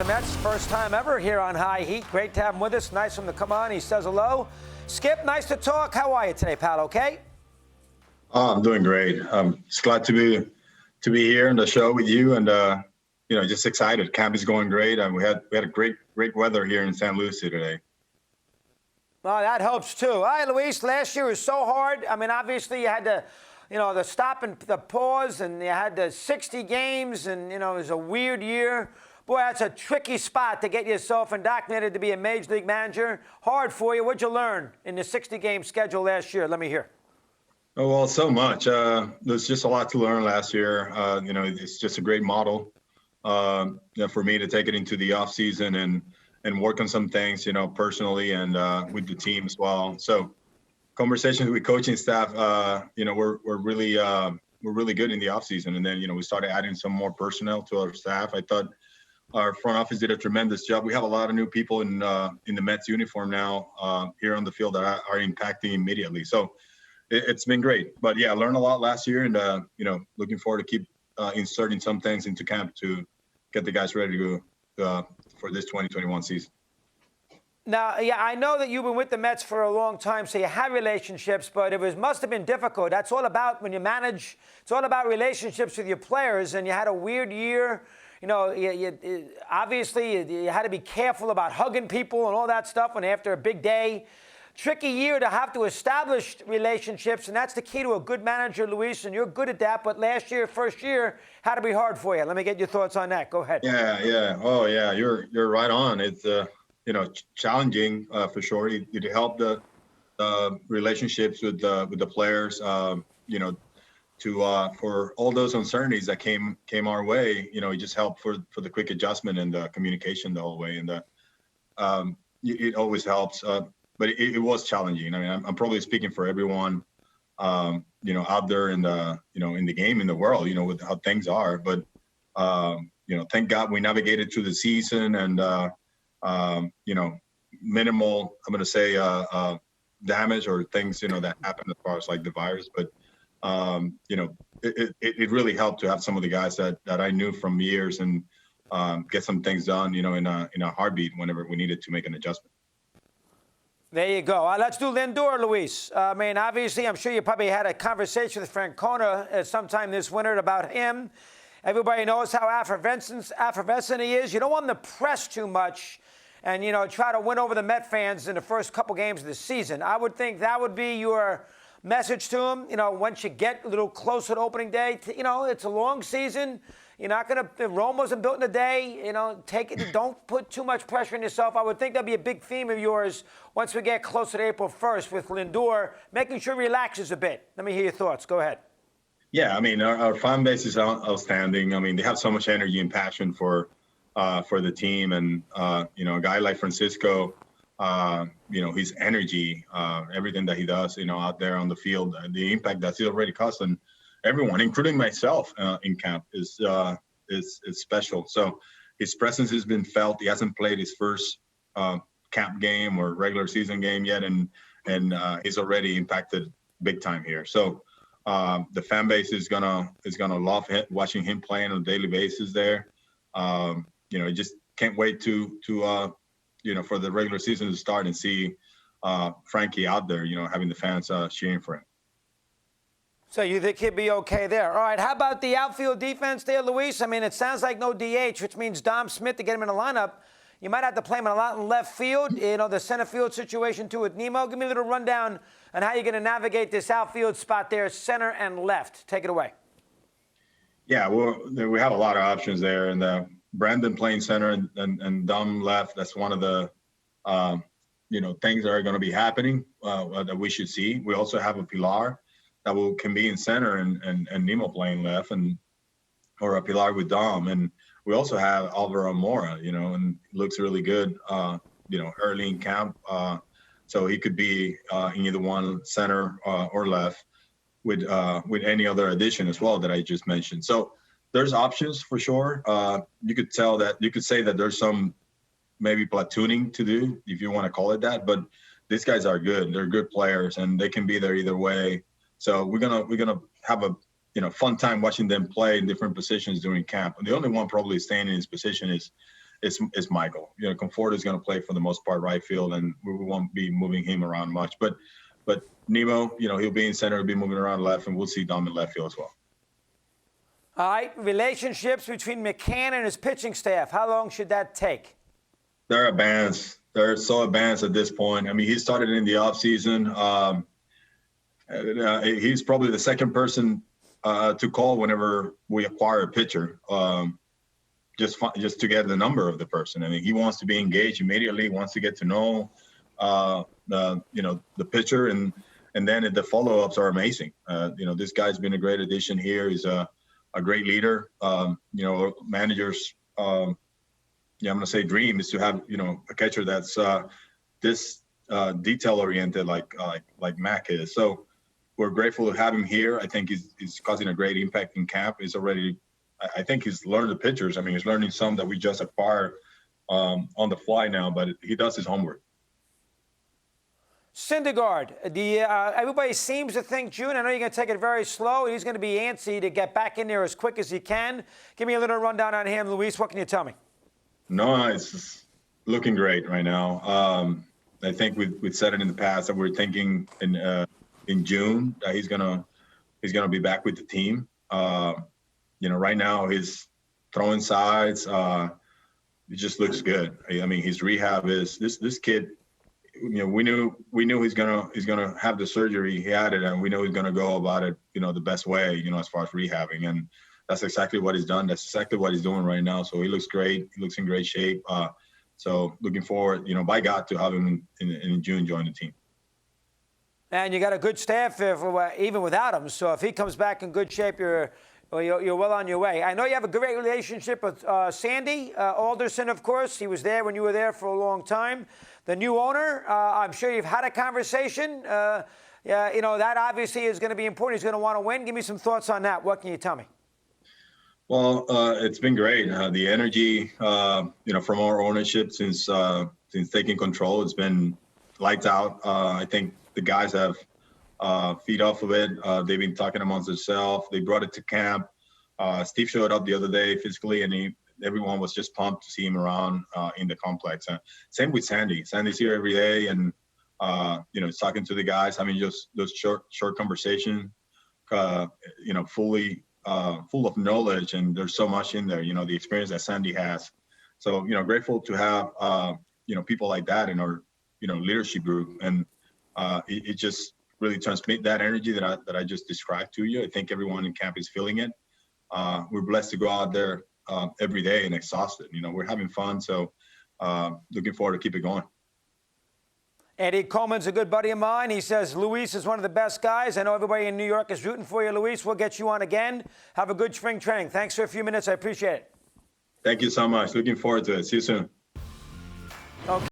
The Mets, first time ever here on High Heat. Great to have him with us. Nice of him to come on. He says hello. Skip, nice to talk. How are you today, pal? Okay? Oh, I'm doing great. Just glad to be here on the show with you, and just excited. Camp is going great, and we had a great weather here in San Luis today. Well, that helps too. All right, Luis. Last year was so hard. I mean, obviously you had the stop and the pause, and you had the 60 games, and it was a weird year. Boy, that's a tricky spot to get yourself indoctrinated to be a major league manager. Hard for you. What'd you learn in the 60-game schedule last year? Let me hear. Oh, well, so much. There's just a lot to learn last year. It's just a great model for me to take it into the off season and work on some things, personally and with the team as well. So conversations with coaching staff, we're really good in the off season. And then, we started adding some more personnel to our staff. I thought our front office did a tremendous job. We have a lot of new people in the Mets uniform now here on the field that are impacting immediately. So it's been great. But yeah, I learned a lot last year, and looking forward to keep inserting some things into camp to get the guys ready to go for this 2021 season. Now, yeah, I know that you've been with the Mets for a long time, so you have relationships, but it must have been difficult. That's all about when you manage. It's all about relationships with your players, and you had a weird year. Obviously, you had to be careful about hugging people and all that stuff when after a big day. Tricky year to have to establish relationships, and that's the key to a good manager, Luis, and you're good at that. But last year, first year, had to be hard for you. Let me get your thoughts on that. Go ahead. Yeah. Oh, yeah, you're right on. It's challenging for sure. It helped the relationships with the players. For all those uncertainties that came our way, it just helped for the quick adjustment and the communication the whole way. And it always helps. But it was challenging. I mean, I'm probably speaking for everyone, out there in the game, in the world, with how things are. But, thank God we navigated through the season and, minimal, I'm going to say, damage or things, that happened as far as like the virus. But, it really helped to have some of the guys that I knew from years and get some things done, in a heartbeat whenever we needed to make an adjustment. There you go. Let's do Lindor, Luis. I mean, obviously, I'm sure you probably had a conversation with Francona sometime this winter about him. Everybody knows how effervescent he is. You don't want him to press too much and, try to win over the Met fans in the first couple games of the season. I would think that would be your message to him. Once you get a little closer to opening day, it's a long season. You're not going to – Rome wasn't built in a day. Take it. Don't put too much pressure on yourself. I would think that'd be a big theme of yours once we get closer to April 1st with Lindor, making sure he relaxes a bit. Let me hear your thoughts. Go ahead. Yeah, I mean, our fan base is outstanding. I mean, they have so much energy and passion for the team. And, a guy like Francisco, his energy, everything that he does, out there on the field, the impact that's already caused on everyone, including myself, in camp is special. So his presence has been felt. He hasn't played his first camp game or regular season game yet, and he's already impacted big time here. So the fan base is gonna love watching him play on a daily basis there. Just can't wait to for the regular season to start and see Frankie out there, having the fans cheering for him. So you think he'd be okay there. All right, how about the outfield defense there, Luis? I mean, it sounds like no DH, which means Dom Smith to get him in the lineup. You might have to play him a lot in left field, the center field situation too with Nemo. Give me a little rundown on how you're going to navigate this outfield spot there, center and left. Take it away. Yeah, well, we have a lot of options there. And Brandon playing center and Dom left, that's one of the, things that are going to be happening that we should see. We also have a Pilar that can be in center and Nemo playing left, or a Pilar with Dom. And we also have Alvaro Mora, and looks really good, early in camp. So he could be in either one, center or left, with any other addition as well that I just mentioned. So there's options for sure. You could say that there's some maybe platooning to do, if you want to call it that. But these guys are good. They're good players, and they can be there either way. So we're gonna have a fun time watching them play in different positions during camp. And the only one probably staying in his position is it's Michael. You know, Conforto is going to play for the most part right field, and we won't be moving him around much. But Nemo, you know, he'll be in center, he'll be moving around left, and we'll see Dom in left field as well. All right, relationships between McCann and his pitching staff. How long should that take? They're advanced. They're so advanced at this point. I mean, he started in the offseason. He's probably the second person to call whenever we acquire a pitcher, just to get the number of the person. I mean, he wants to be engaged immediately, wants to get to know the pitcher, and then the follow-ups are amazing. You know, this guy's been a great addition here. He's a great leader. You know, managers. I'm going to say dream is to have, you know, a catcher that's this detail oriented like Mac is. So we're grateful to have him here. I think he's causing a great impact in camp. He's already, I think he's learned the pitchers. I mean, he's learning some that we just acquired on the fly now, but he does his homework. Syndergaard, everybody seems to think, June, I know you're going to take it very slow. He's going to be antsy to get back in there as quick as he can. Give me a little rundown on him, Luis. What can you tell me? No, it's looking great right now. I think we've said it in the past that we're thinking in June that he's gonna be back with the team. You know, right now he's throwing sides. It just looks good. I mean, his rehab is this kid. You know, we knew he's gonna have the surgery. He had it, and we know he's gonna go about it, you know, the best way, you know, as far as rehabbing. And that's exactly what he's done. That's exactly what he's doing right now. So he looks great. He looks in great shape. So looking forward, you know, by God, to have him in June join the team. And you got a good staff even without him. So if he comes back in good shape, you're well on your way. I know you have a great relationship with Sandy Alderson, of course. He was there when you were there for a long time. The new owner, I'm sure you've had a conversation. You know, that obviously is going to be important. He's going to want to win. Give me some thoughts on that. What can you tell me? Well, it's been great. The energy, you know, from our ownership since taking control, it's been lights out. I think the guys have feed off of it. They've been talking amongst themselves. They brought it to camp. Steve showed up the other day physically, and everyone was just pumped to see him around in the complex. Same with Sandy. Sandy's here every day, and you know, he's talking to the guys, having just those short conversation. You know, fully. Full of knowledge, and there's so much in there, you know, the experience that Sandy has. So, you know, grateful to have, you know, people like that in our, you know, leadership group. And it just really transmit that energy that I just described to you. I think everyone in camp is feeling it. We're blessed to go out there every day and exhausted. You know, we're having fun. So looking forward to keep it going. Eddie Coleman's a good buddy of mine. He says Luis is one of the best guys. I know everybody in New York is rooting for you, Luis. We'll get you on again. Have a good spring training. Thanks for a few minutes. I appreciate it. Thank you so much. Looking forward to it. See you soon. Okay.